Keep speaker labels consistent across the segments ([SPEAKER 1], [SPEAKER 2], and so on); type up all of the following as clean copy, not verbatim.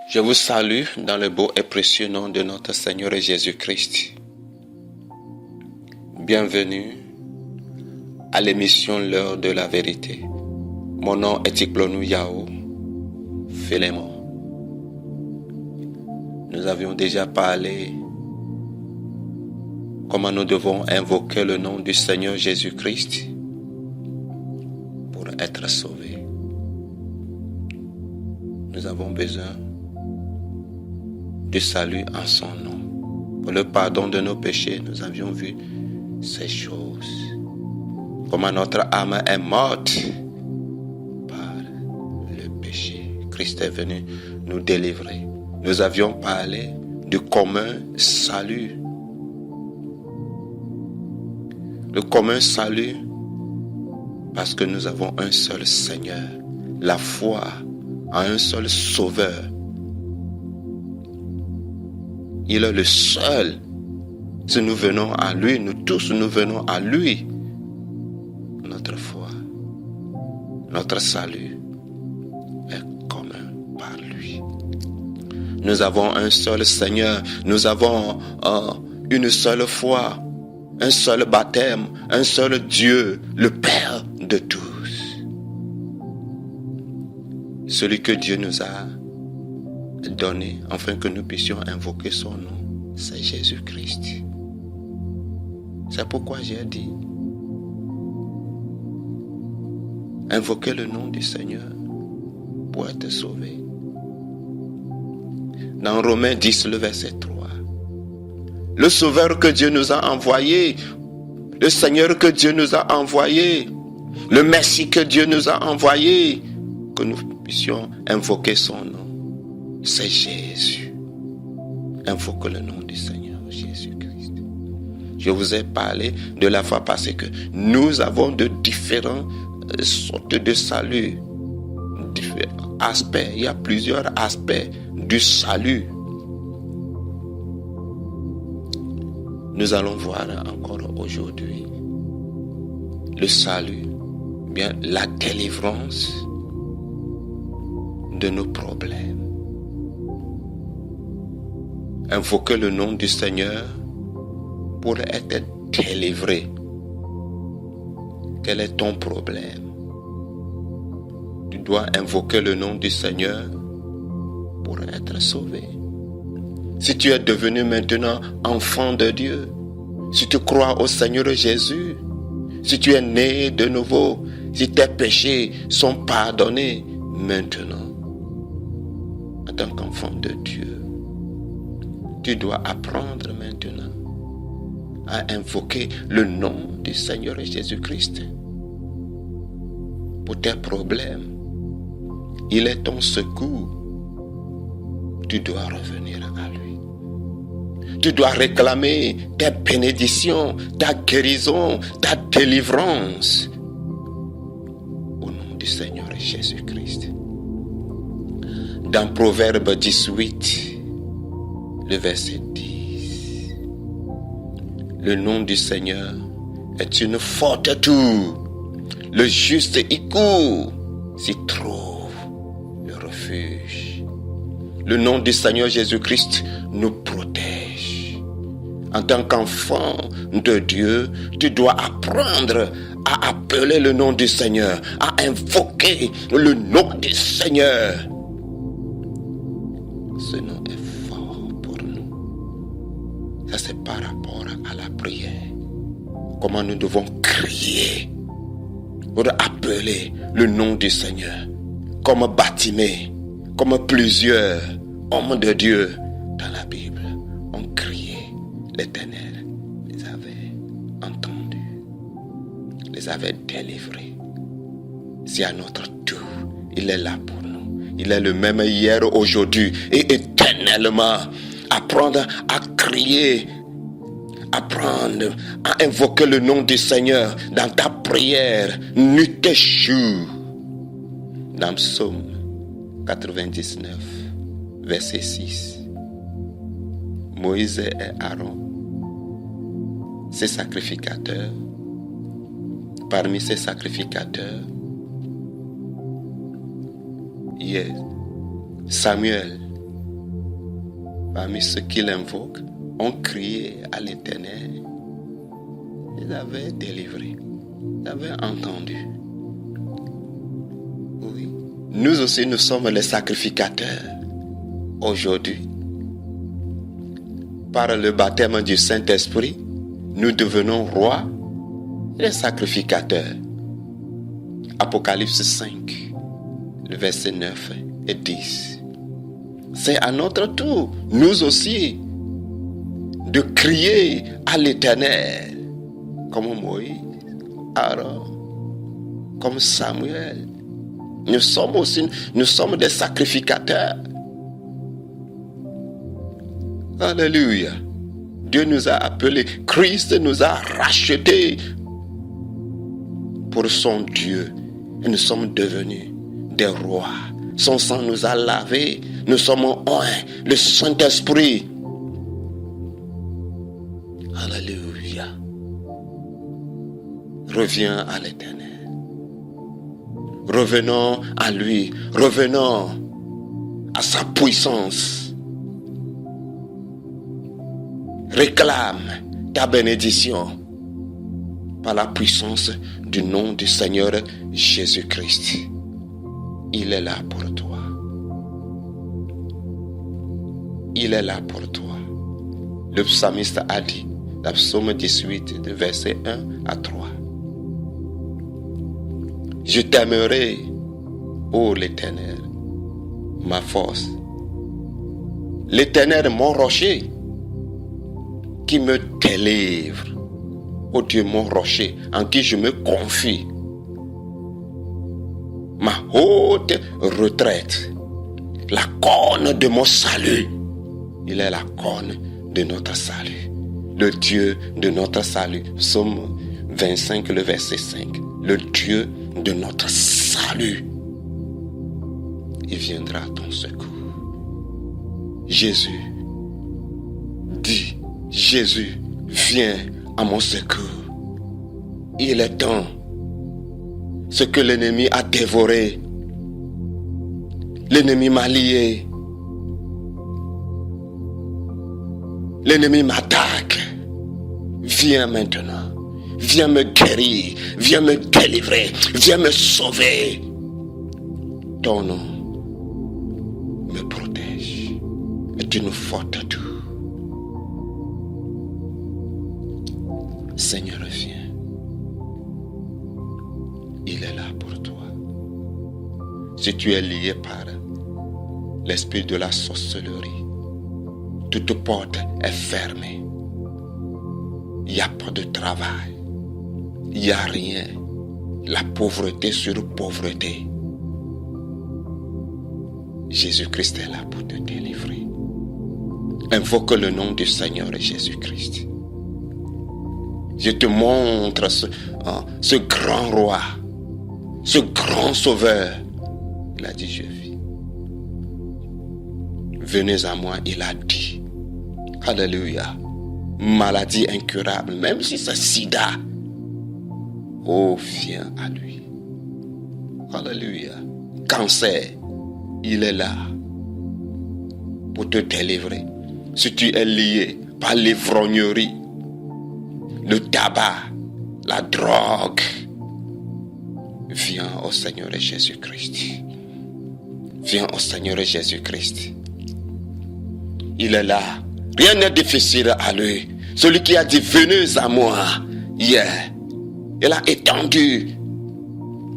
[SPEAKER 1] Je vous salue dans le beau et précieux nom de notre Seigneur Jésus-Christ. Bienvenue à l'émission L'heure de la vérité. Mon nom est Tiklonou Yao Philémon. Nous avions déjà parlé comment nous devons invoquer le nom du Seigneur Jésus-Christ pour être sauvés. Nous avons besoin du salut en son nom. Pour le pardon de nos péchés, nous avions vu ces choses. Comment notre âme est morte par le péché. Christ est venu nous délivrer. Nous avions parlé du commun salut. Le commun salut, parce que nous avons un seul Seigneur. La foi en un seul Sauveur. Il est le seul. Si nous venons à lui, nous tous nous venons à lui. Notre foi, notre salut est commun par lui. Nous avons un seul Seigneur. Nous avons une seule foi, un seul baptême, un seul Dieu, le Père de tous. Celui que Dieu nous a donné afin que nous puissions invoquer son nom, c'est Jésus-Christ. C'est pourquoi j'ai dit invoquer le nom du Seigneur pour être sauvé. Dans Romains 10, le verset 3, le Sauveur que Dieu nous a envoyé, le Seigneur que Dieu nous a envoyé, le Messie que Dieu nous a envoyé, que nous puissions invoquer son nom, c'est Jésus. Invoque le nom du Seigneur Jésus-Christ. Je vous ai parlé de la foi parce que nous avons de différentes sortes de salut, différents aspects. Il y a plusieurs aspects du salut. Nous allons voir encore aujourd'hui le salut, bien la délivrance de nos problèmes. Invoquer le nom du Seigneur pour être délivré. Quel est ton problème? Tu dois invoquer le nom du Seigneur pour être sauvé. Si tu es devenu maintenant enfant de Dieu, si tu crois au Seigneur Jésus, si tu es né de nouveau, si tes péchés sont pardonnés maintenant, en tant qu'enfant de Dieu, tu dois apprendre maintenant à invoquer le nom du Seigneur Jésus-Christ pour tes problèmes. Il est ton secours. Tu dois revenir à lui. Tu dois réclamer ta bénédiction, ta guérison, ta délivrance au nom du Seigneur Jésus-Christ. Dans Proverbe 18, le verset 10, le nom du Seigneur est une forte tour. Le juste y court, s'y trouve le refuge. Le nom du Seigneur Jésus-Christ nous protège. En tant qu'enfant de Dieu, tu dois apprendre à appeler le nom du Seigneur, à invoquer le nom du Seigneur. Ce nom est fort pour nous. Ça, c'est par rapport à la prière. Comment nous devons crier pour appeler le nom du Seigneur. Comme Bartimée, comme plusieurs hommes de Dieu dans la Bible ont crié. L'Éternel les avait entendus, les avait délivrés. C'est à notre tour. Il est là pour nous. Il est le même hier, aujourd'hui et éternellement. Apprendre à crier, apprendre à invoquer le nom du Seigneur dans ta prière, nuit et jour. Dans Psaume 99, verset 6, Moïse et Aaron, ces sacrificateurs, parmi ces sacrificateurs, il y a Samuel parmi ceux qui l'invoquent, ont crié à l'Éternel. Ils avaient délivré. Ils avaient entendu. Oui. Nous aussi, nous sommes les sacrificateurs. Aujourd'hui, par le baptême du Saint-Esprit, nous devenons rois et sacrificateurs. Apocalypse 5, le verset 9 et 10. C'est à notre tour, nous aussi, de crier à l'Éternel, comme Moïse, Aaron, comme Samuel. Nous sommes des sacrificateurs. Alléluia. Dieu nous a appelés, Christ nous a rachetés pour son Dieu. Et nous sommes devenus des rois. Son sang nous a lavés. Nous sommes oints. Le Saint-Esprit. Alléluia. Reviens à l'Éternel. Revenons à lui. Revenons à sa puissance. Réclame ta bénédiction par la puissance du nom du Seigneur Jésus-Christ. Il est là pour toi. Il est là pour toi. Le psalmiste a dit, la psaume 18, de verset 1 à 3. Je t'aimerai, ô l'Éternel, ma force. L'Éternel, mon rocher, qui me délivre. Ô Dieu, mon rocher, en qui je me confie. Ma haute retraite. La corne de mon salut. Il est la corne de notre salut. Le Dieu de notre salut. Psaume 25, le verset 5. Le Dieu de notre salut. Il viendra à ton secours. Jésus dit, Jésus, viens à mon secours. Il est temps. Ce que l'ennemi a dévoré, l'ennemi m'a lié, l'ennemi m'attaque. Viens maintenant. Viens me guérir. Viens me délivrer. Viens me sauver. Ton nom me protège. Est une forte tour. Seigneur, viens. Il est là pour toi. Si tu es lié par l'esprit de la sorcellerie, toute porte est fermée. Il n'y a pas de travail. Il n'y a rien. La pauvreté sur pauvreté. Jésus-Christ est là pour te délivrer. Invoque le nom du Seigneur Jésus-Christ. Je te montre ce grand roi, ce grand sauveur. Il a dit, je vis. Venez à moi, il a dit. Alléluia. Maladie incurable, même si c'est sida. Oh, viens à lui. Alléluia. Cancer, il est là pour te délivrer. Si tu es lié par l'ivrognerie, le tabac, la drogue, viens au Seigneur Jésus-Christ. Viens au Seigneur Jésus-Christ. Il est là. Rien n'est difficile à lui. Celui qui a dit venez à moi hier, il a étendu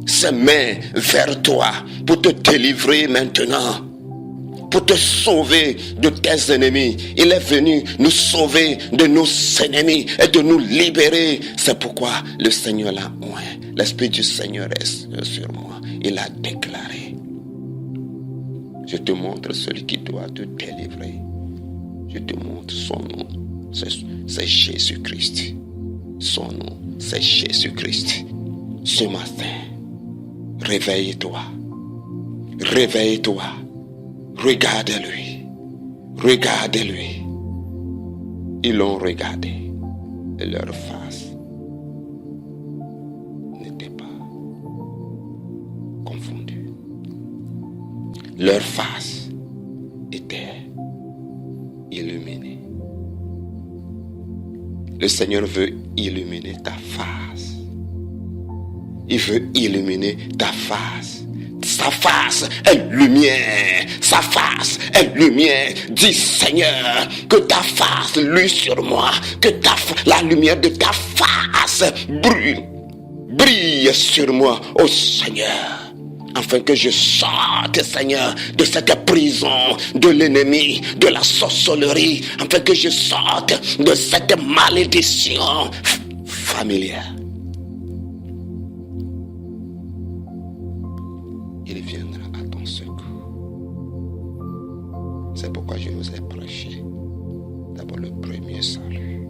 [SPEAKER 1] ses mains vers toi pour te délivrer maintenant, pour te sauver de tes ennemis. Il est venu nous sauver de nos ennemis et de nous libérer. C'est pourquoi le Seigneur l'a oint. L'Esprit du Seigneur est sur moi. Il a déclaré. Je te montre celui qui doit te délivrer. Je te montre son nom. C'est Jésus-Christ. Son nom, c'est Jésus-Christ. Ce matin, réveille-toi. Réveille-toi. Regarde-lui. Regarde-lui. Ils l'ont regardé. Et leur face n'était pas confondue. Leur face était Le Seigneur veut illuminer ta face. Il veut illuminer ta face. Sa face est lumière. Sa face est lumière. Dis Seigneur, que ta face luise sur moi. Que la lumière de ta face brille sur moi, ô Seigneur. Afin que je sorte, Seigneur, de cette prison de l'ennemi, de la sorcellerie. Afin que je sorte de cette malédiction familière. Il viendra à ton secours. C'est pourquoi je vous ai prêché d'abord le premier salut.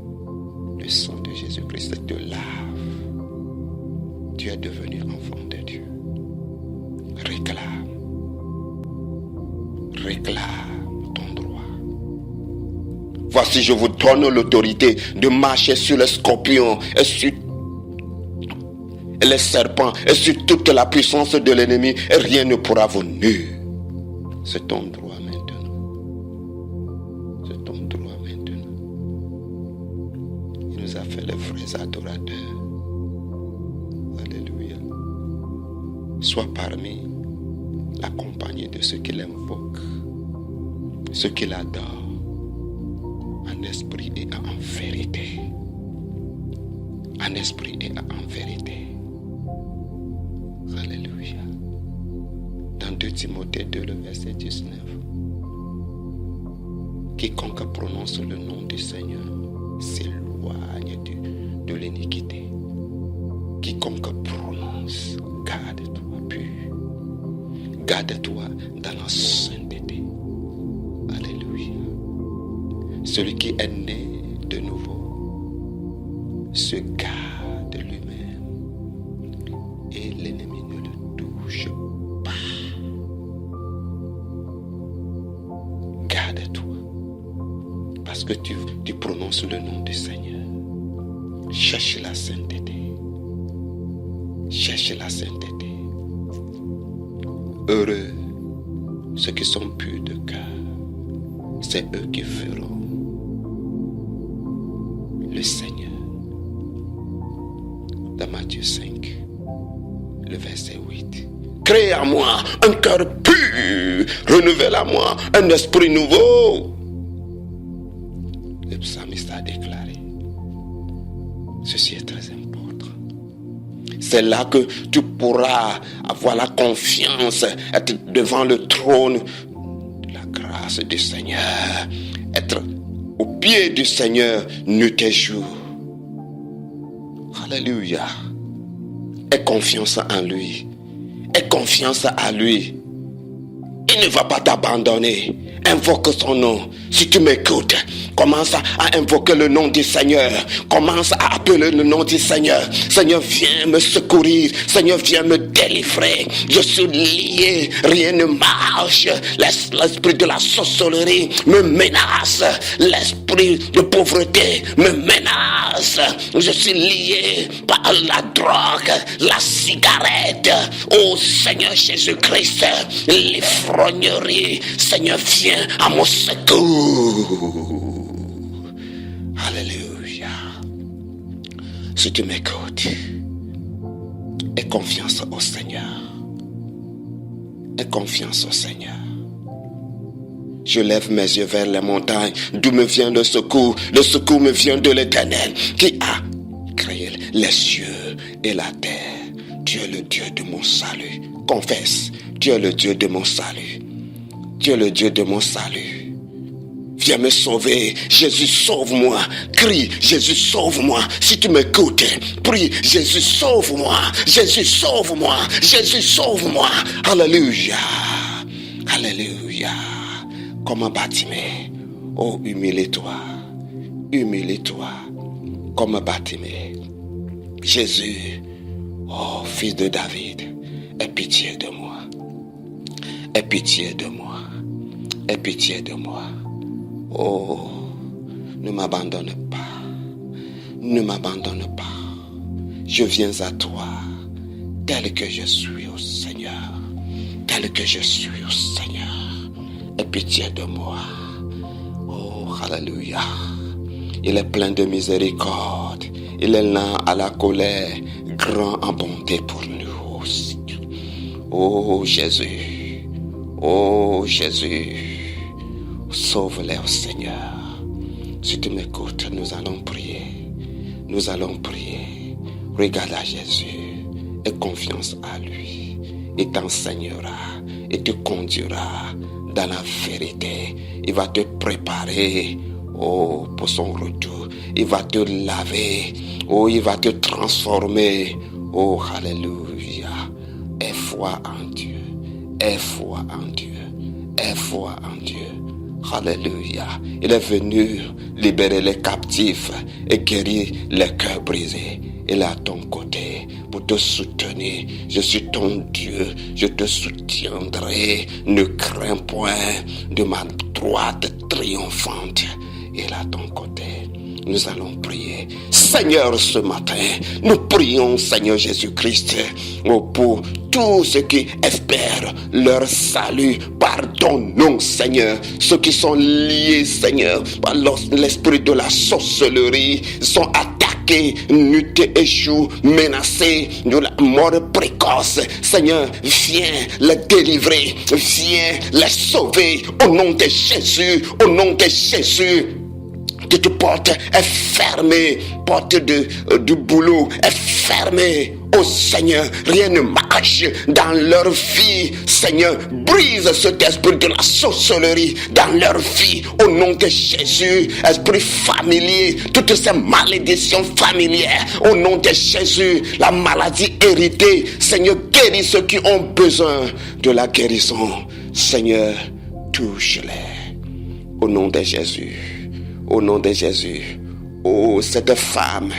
[SPEAKER 1] Le sang de Jésus-Christ te lave. Tu es devenu enfant de Dieu. Réclame ton droit. Voici, je vous donne l'autorité de marcher sur les scorpions et sur les serpents et sur toute la puissance de l'ennemi, et rien ne pourra vous nuire. C'est ton droit maintenant. C'est ton droit maintenant. Il nous a fait les vrais adorateurs. Alléluia. Sois parmi la compagnie de ceux qui l'invoquent, ceux qui l'adorent, en esprit et en vérité. En esprit et en vérité. Alléluia. Dans 2 Timothée 2, le verset 19. Quiconque prononce le nom du Seigneur s'éloigne de l'iniquité. Quiconque prononce, garde-toi pur. Garde-toi dans la sainteté. Alléluia. Celui qui est né de nouveau se garde lui-même et l'ennemi ne le touche pas. Garde-toi parce que tu prononces le nom du Seigneur. Cherche la sainteté. Cherche la sainteté. Heureux ceux qui sont purs de cœur, c'est eux qui verront le Seigneur. Dans Matthieu 5, le verset 8. Crée à moi un cœur pur, renouvelle à moi un esprit nouveau. Le psalmiste a déclaré. Ceci est très important. C'est là que tu pourras avoir la confiance, être devant le trône de la grâce du Seigneur, être au pied du Seigneur nuit et jour. Alléluia. Aie confiance en lui. Aie confiance à lui. Il ne va pas t'abandonner. Invoque son nom. Si tu m'écoutes, commence à invoquer le nom du Seigneur. Commence à appeler le nom du Seigneur. Seigneur, viens me secourir. Seigneur, viens me délivrer. Je suis lié. Rien ne marche. L'esprit de la sorcellerie me menace. L'esprit de pauvreté me menace. Je suis lié par la drogue, la cigarette. Oh Seigneur Jésus-Christ, l'ivrognerie. Seigneur, viens à mon secours. Alléluia. Si tu m'écoutes, aie confiance au Seigneur. Aie confiance au Seigneur. Je lève mes yeux vers les montagnes, d'où me vient le secours. Le secours me vient de l'Éternel, qui a créé les cieux et la terre. Dieu est le Dieu de mon salut. Confesse, Dieu est le Dieu de mon salut. Dieu est le Dieu de mon salut. Viens me sauver. Jésus, sauve-moi. Crie, Jésus, sauve-moi. Si tu m'écoutes, prie, Jésus, sauve-moi. Jésus, sauve-moi. Jésus, sauve-moi. Alléluia. Alléluia. Comme un bâtiment. Oh, humilie-toi. Humilie-toi. Comme un bâtiment. Jésus, oh, fils de David, aie pitié de moi. Aie pitié de moi. Aie pitié de moi. Oh, ne m'abandonne pas. Ne m'abandonne pas. Je viens à toi, tel que je suis au Seigneur. Tel que je suis au Seigneur. Aie pitié de moi. Oh, alléluia. Il est plein de miséricorde. Il est lent à la colère, grand en bonté pour nous aussi. Oh Jésus, oh Jésus, sauve-les, oh Seigneur. Si tu m'écoutes, nous allons prier. Nous allons prier. Regarde à Jésus et confiance à lui. Il t'enseignera et te conduira dans la vérité. Il va te préparer pour son retour. Il va te laver. Il va te transformer. Alléluia. Aie foi en Dieu. Aie foi en Dieu. Aie foi en Dieu. Alléluia. Il est venu libérer les captifs et guérir les cœurs brisés. Il est à ton côté pour te soutenir. Je suis ton Dieu. Je te soutiendrai. Ne crains point de ma droite triomphante. Il est à ton côté. Nous allons prier. Seigneur, ce matin, nous prions, Seigneur Jésus-Christ, pour tous ceux qui espèrent leur salut par ton nom, Seigneur. Ceux qui sont liés, Seigneur, par l'esprit de la sorcellerie, sont attaqués, nuit et jour, menacés de la mort précoce. Seigneur, viens les délivrer, viens les sauver au nom de Jésus, au nom de Jésus. Toute porte est fermée, porte du boulot est fermée. Oh Seigneur, rien ne marche dans leur vie. Seigneur, brise cet esprit de la sorcellerie dans leur vie. Au nom de Jésus, esprit familier, toutes ces malédictions familières. Au nom de Jésus, la maladie héritée. Seigneur, guéris ceux qui ont besoin de la guérison. Seigneur, touche-les. Au nom de Jésus. Au nom de Jésus, cette femme,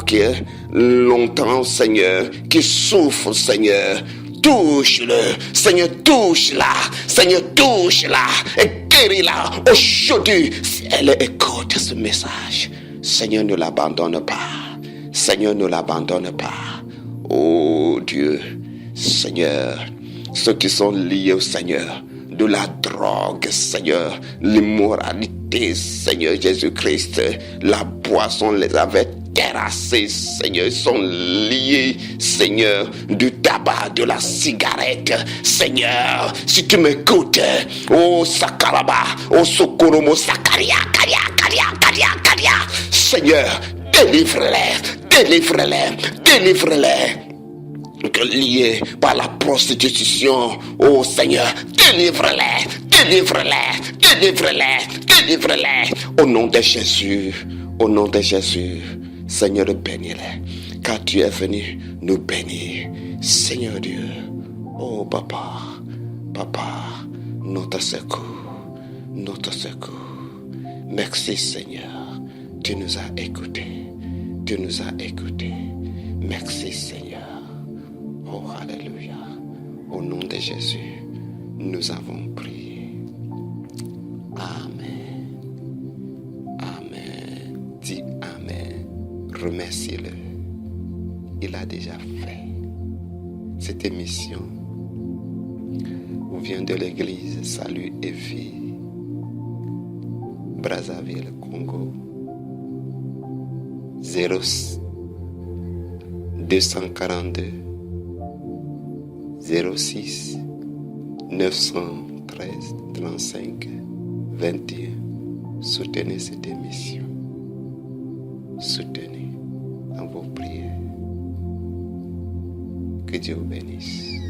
[SPEAKER 1] qui est longtemps, Seigneur, qui souffre, Seigneur, touche-le, Seigneur, touche-la, Seigneur, touche-la, et guéris-la aujourd'hui. Si elle écoute ce message, Seigneur, ne l'abandonne pas, Seigneur, ne l'abandonne pas. Oh Dieu, Seigneur, ceux qui sont liés au Seigneur, de la drogue, Seigneur, l'immoralité, Seigneur Jésus-Christ, la boisson les avait terrassés, Seigneur, ils sont liés, Seigneur, du tabac, de la cigarette, Seigneur, si tu m'écoutes, Sakaraba, Sokoromo, Sakaria, Karia, Seigneur, délivre-les, liés par la prostitution. Oh Seigneur, délivre-les. Au nom de Jésus, Seigneur, bénis-les, car tu es venu nous bénir. Seigneur Dieu, oh Papa, notre secours. Merci Seigneur, tu nous as écoutés. Merci Seigneur. Oh, alléluia. Au nom de Jésus, nous avons prié. Amen. Dis Amen. Remercie-le. Il a déjà fait. Cette émission vient de l'église Salut et Vie, Brazzaville, Congo. 242 06 913 35 21. Soutenez cette émission. Soutenez dans vos prières. Que Dieu vous bénisse.